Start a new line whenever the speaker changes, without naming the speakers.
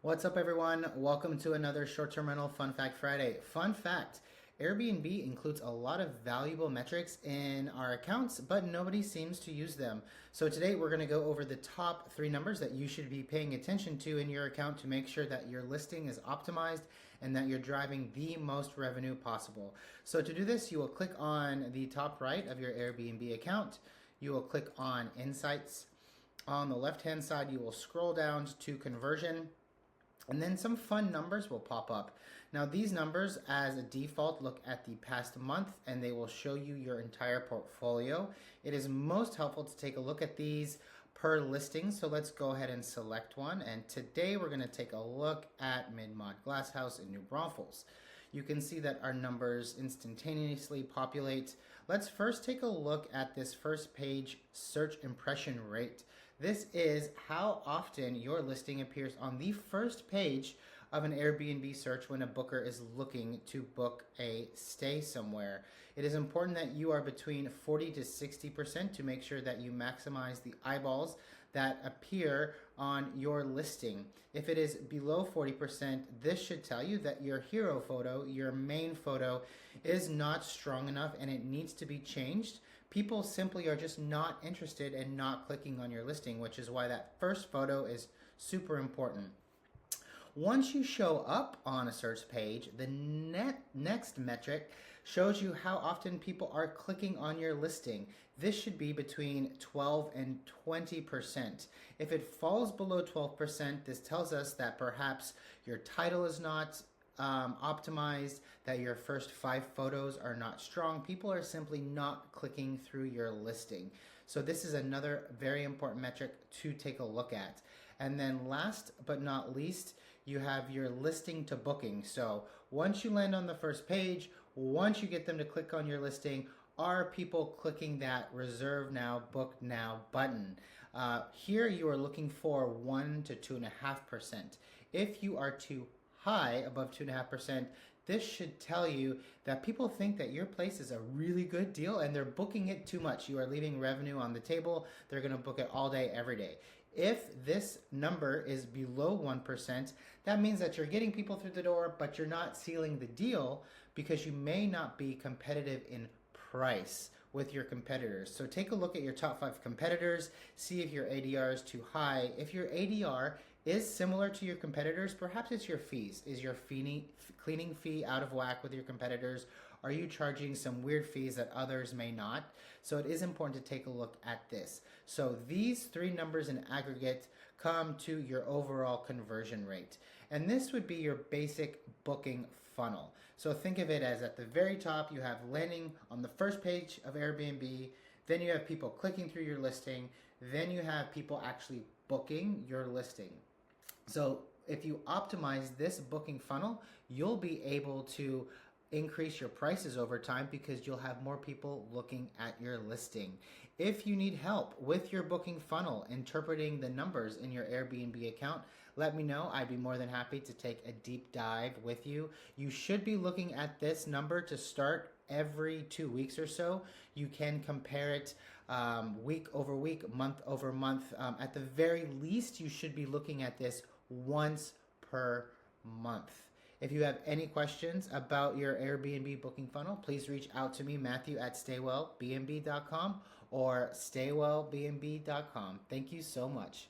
What's up, everyone? Welcome to another short-term rental Fun Fact Friday. Fun fact, Airbnb includes a lot of valuable metrics in our accounts, but nobody seems to use them. So today we're going to go over the top 3 numbers that you should be paying attention to in your account to make sure that your listing is optimized and that you're driving the most revenue possible. So to do this, you will click on the top right of your Airbnb account. You will click on Insights. On the left-hand side, you will scroll down to Conversion. And then some fun numbers will pop up. Now these numbers as a default look at the past month and they will show you your entire portfolio. It is most helpful to take a look at these per listing. So let's go ahead and select one. And today we're going to take a look at Mid-Mod Glasshouse in New Braunfels. You can see that our numbers instantaneously populate. Let's first take a look at this first page search impression rate. This is how often your listing appears on the first page of an Airbnb search when a booker is looking to book a stay somewhere. It is important that you are between 40 to 60% to make sure that you maximize the eyeballs that appear on your listing. If it is below 40%, this should tell you that your hero photo, your main photo, is not strong enough and it needs to be changed. People simply are just not interested and not clicking on your listing, which is why that first photo is super important. Once you show up on a search page, the next metric shows you how often people are clicking on your listing. This should be between 12 and 20%. If it falls below 12%, this tells us that perhaps your title is not optimized, that your first 5 photos are not strong. People are simply not clicking through your listing. So this is another very important metric to take a look at. And then last but not least, you have your listing to booking. So once you land on the first page, once you get them to click on your listing, are people clicking that reserve now, book now button? Here you are looking for 1 to 2.5%. If you are too high, above 2.5%, this should tell you that people think that your place is a really good deal and they're booking it too much. You are leaving revenue on the table. They're going to book it all day, every day. If this number is below 1%, that means that you're getting people through the door, but you're not sealing the deal because you may not be competitive in price with your competitors. So take a look at your top 5 competitors, see if your ADR is too high. If your ADR is similar to your competitors, perhaps it's your fees. Is your cleaning fee out of whack with your competitors? Are you charging some weird fees that others may not? So it is important to take a look at this. So these 3 numbers in aggregate come to your overall conversion rate. And this would be your basic booking funnel. So think of it as at the very top, you have landing on the first page of Airbnb, then you have people clicking through your listing, then you have people actually booking your listing. So if you optimize this booking funnel, you'll be able to increase your prices over time because you'll have more people looking at your listing. If you need help with your booking funnel, interpreting the numbers in your Airbnb account, let me know. I'd be more than happy to take a deep dive with you. You should be looking at this number to start every 2 weeks or so. You can compare it week over week, month over month. At the very least, you should be looking at this once per month. If you have any questions about your Airbnb booking funnel, please reach out to me, Matthew at Staywellbnb.com or Staywellbnb.com. Thank you so much.